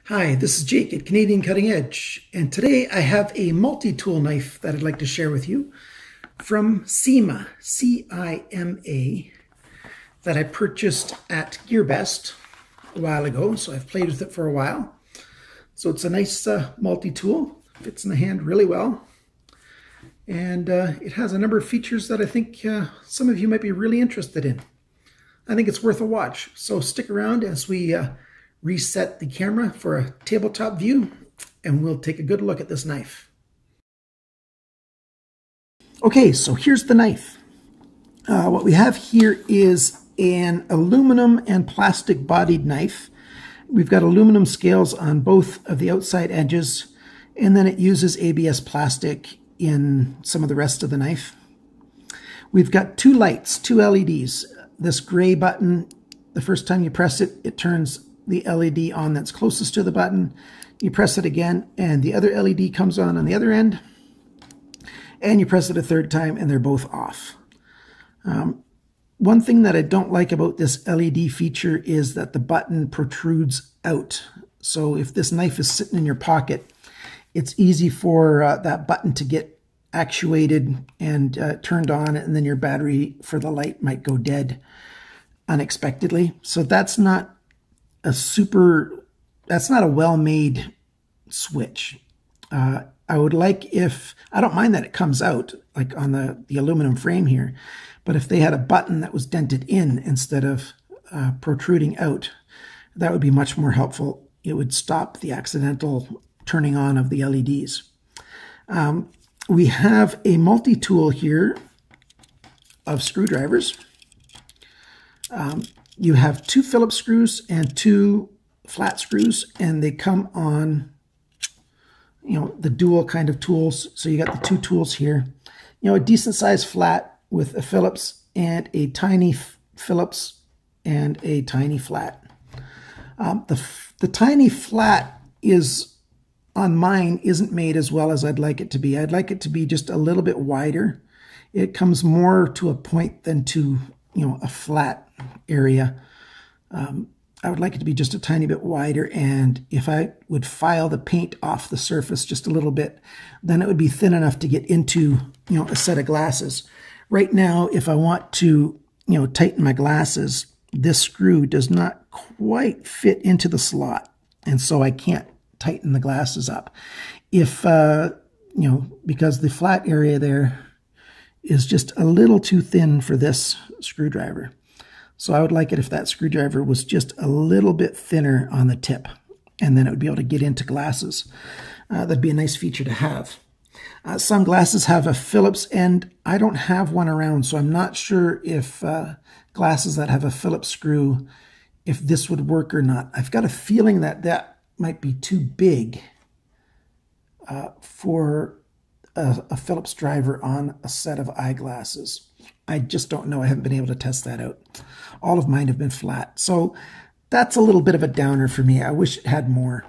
Hi, this is Jake at Canadian Cutting Edge, and today I have a multi-tool knife that I'd like to share with you from CIMA, C-I-M-A, that I purchased at GearBest a while ago, so I've played with it for a while. So it's a nice multi-tool, fits in the hand really well, and it has a number of features that I think some of you might be really interested in. I think it's worth a watch, so stick around as we reset the camera for a tabletop view, and we'll take a good look at this knife. Okay, so here's the knife. What we have here is an aluminum and plastic bodied knife. We've got aluminum scales on both of the outside edges, and then it uses ABS plastic in some of the rest of the knife. We've got two lights, two LEDs. This gray button, the first time you press it, it turns the LED on that's closest to the button. You press it again and the other LED comes on the other end, and you press it a third time and they're both off. One thing that I don't like about this LED feature is that the button protrudes out. So if this knife is sitting in your pocket, it's easy for that button to get actuated and turned on, and then your battery for the light might go dead unexpectedly. So that's not a well-made switch. I would like I don't mind that it comes out like on the aluminum frame here, but if they had a button that was dented in instead of protruding out, that would be much more helpful. It would stop the accidental turning on of the LEDs. We have a multi-tool here of screwdrivers. You have two Phillips screws and two flat screws, and they come on, the dual kind of tools. So you got the two tools here. A decent sized flat with a Phillips and a tiny Phillips and a tiny flat. The tiny flat on mine isn't made as well as I'd like it to be. I'd like it to be just a little bit wider. It comes more to a point than to a flat area. I would like it to be just a tiny bit wider, and if I would file the paint off the surface just a little bit, then it would be thin enough to get into a set of glasses. Right now, if I want to tighten my glasses, this screw does not quite fit into the slot, and so I can't tighten the glasses up. If because the flat area there is just a little too thin for this screwdriver. So I would like it if that screwdriver was just a little bit thinner on the tip, and then it would be able to get into glasses. That'd be a nice feature to have. Some glasses have a Phillips end. I don't have one around, so I'm not sure if glasses that have a Phillips screw, if this would work or not. I've got a feeling that that might be too big for a Phillips driver on a set of eyeglasses. I just don't know. I haven't been able to test that out. All of mine have been flat. So that's a little bit of a downer for me. I wish it had more.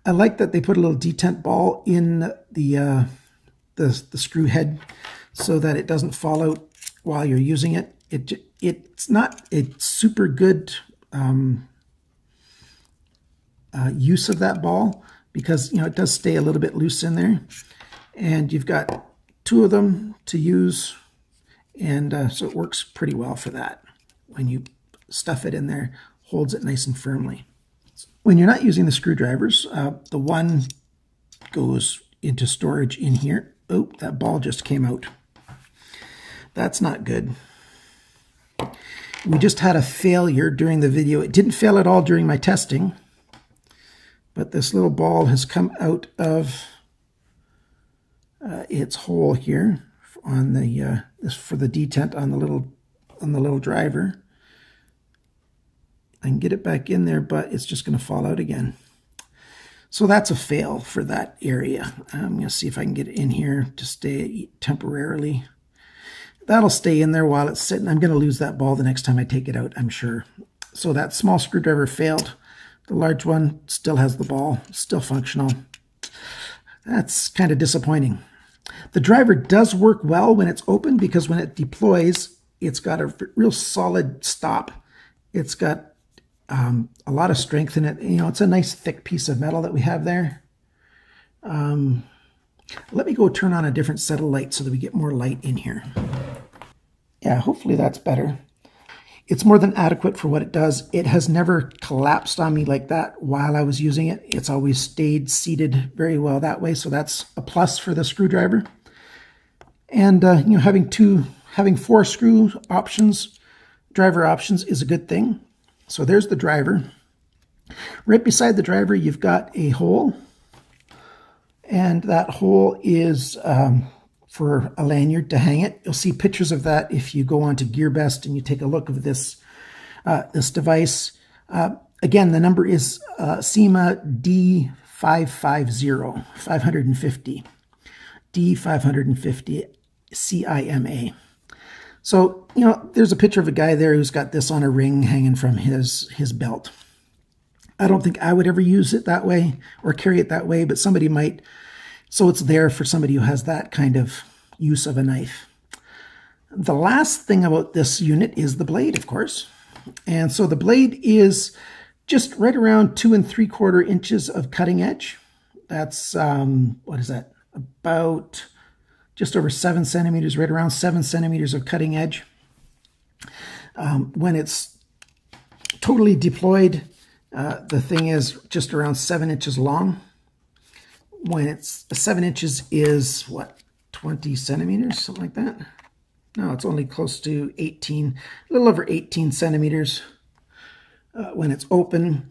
I like that they put a little detent ball in the screw head so that it doesn't fall out while you're using it. It's not a super good use of that ball, because it does stay a little bit loose in there, and you've got two of them to use, and so it works pretty well for that. When you stuff it in there, holds it nice and firmly. When you're not using the screwdrivers, the one goes into storage in here. Oh, that ball just came out. That's not good. We just had a failure during the video. It didn't fail at all during my testing, but this little ball has come out of its hole here on the for the detent on the little driver. I can get it back in there, but it's just going to fall out again. So that's a fail for that area. I'm going to see if I can get it in here to stay temporarily. That'll stay in there while it's sitting. I'm going to lose that ball the next time I take it out, I'm sure. So that small screwdriver failed. The large one still has the ball, still functional. That's kind of disappointing. The driver does work well when it's open, because when it deploys, it's got a real solid stop. It's got A lot of strength in it. You know, it's a nice thick piece of metal that we have there. Let me go turn on a different set of lights so that we get more light in here. Yeah, hopefully that's better. It's more than adequate for what it does. It has never collapsed on me like that while I was using it. It's always stayed seated very well that way, so that's a plus for the screwdriver. And you know, having 4 screw options, driver options, is a good thing. So there's the driver. Right beside the driver, you've got a hole, and that hole is for a lanyard to hang it. You'll see pictures of that if you go onto GearBest and you take a look at this this device. Again, the number is CIMA D550 D550 CIMA. So, you know, there's a picture of a guy there who's got this on a ring hanging from his belt. I don't think I would ever use it that way or carry it that way, but somebody might. So it's there for somebody who has that kind of use of a knife. The last thing about this unit is the blade, of course. And so the blade is just right around 2 3/4 inches of cutting edge. That's, what is that? About just over 7 centimeters, right around 7 centimeters of cutting edge. When it's totally deployed, the thing is just around 7 inches long. When it's 7 inches is what, 20 centimeters, something like that? No, it's only close to 18, a little over 18 centimeters when it's open.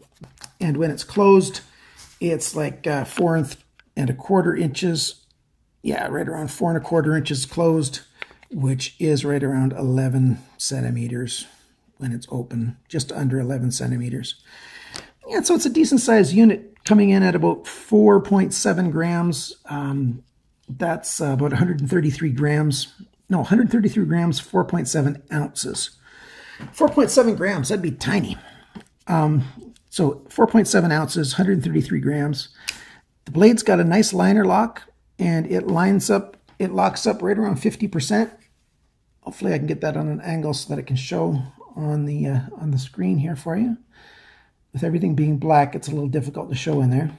And when it's closed, it's like 4 1/4 inches. Yeah, right around 4 1/4 inches closed, which is right around 11 centimeters when it's open, just under 11 centimeters. Yeah, so it's a decent sized unit coming in at about 4.7 grams. That's about 133 grams. No, 133 grams, 4.7 ounces. 4.7 grams, that'd be tiny. So 4.7 ounces, 133 grams. The blade's got a nice liner lock, and it locks up right around 50%. Hopefully I can get that on an angle so that it can show on the screen here for you. With everything being black, it's a little difficult to show in there.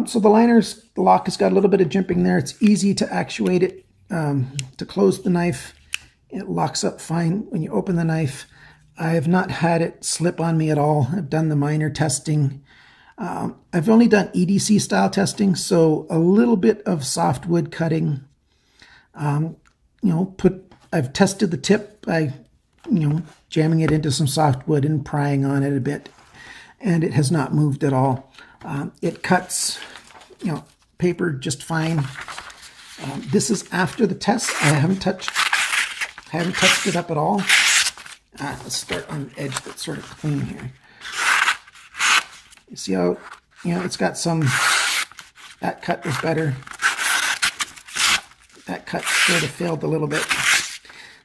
So the lock has got a little bit of jimping there. It's easy to actuate it to close the knife. It locks up fine when you open the knife. I have not had it slip on me at all. I've done the minor testing. I've only done EDC style testing, so a little bit of softwood cutting. You know, I've tested the tip by, you know, jamming it into some softwood and prying on it a bit, and it has not moved at all. It cuts, you know, paper just fine. This is after the test. I haven't touched it up at all. Let's start on an edge that's sort of clean here. You see how, you know, it's got some, that cut was better. That cut sort of failed a little bit.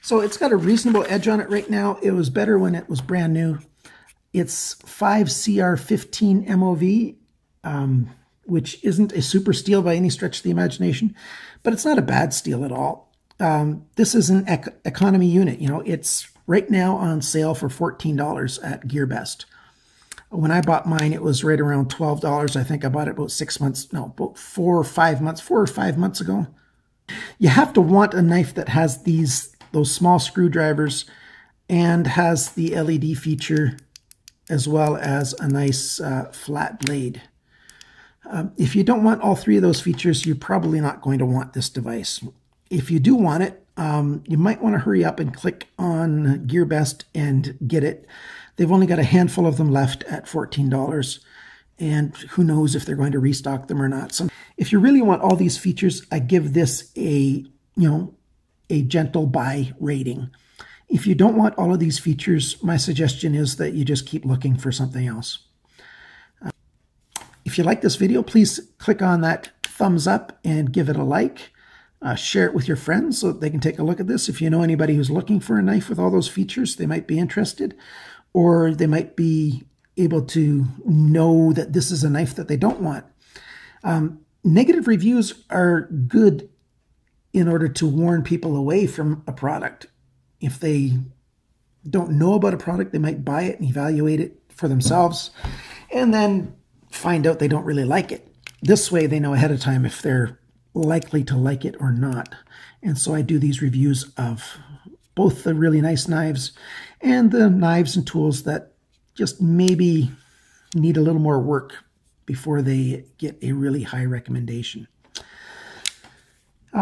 So it's got a reasonable edge on it right now. It was better when it was brand new. It's 5CR15 MOV, which isn't a super steel by any stretch of the imagination, but it's not a bad steel at all. This is an economy unit. You know, it's right now on sale for $14 at GearBest. When I bought mine, it was right around $12. I think I bought it about 6 months, no, about 4 or 5 months ago. You have to want a knife that has those small screwdrivers and has the LED feature, as well as a nice flat blade. If you don't want all 3 of those features, you're probably not going to want this device. If you do want it, you might want to hurry up and click on GearBest and get it. They've only got a handful of them left at $14, and who knows if they're going to restock them or not. So if you really want all these features, I give this a gentle buy rating. If you don't want all of these features, my suggestion is that you just keep looking for something else. If you like this video, please click on that thumbs up and give it a like. Share it with your friends so that they can take a look at this. If you know anybody who's looking for a knife with all those features, they might be interested, or they might be able to know that this is a knife that they don't want. Negative reviews are good in order to warn people away from a product. If they don't know about a product, they might buy it and evaluate it for themselves and then find out they don't really like it. This way they know ahead of time if they're likely to like it or not. And so I do these reviews of both the really nice knives and the knives and tools that just maybe need a little more work before they get a really high recommendation.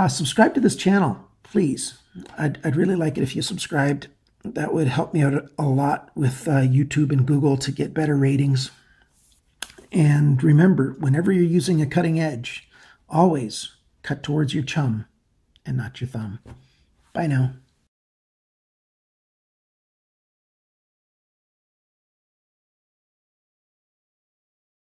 Subscribe to this channel, please. I'd really like it if you subscribed. That would help me out a lot with YouTube and Google to get better ratings. And remember, whenever you're using a cutting edge, always cut towards your chum and not your thumb. Bye now.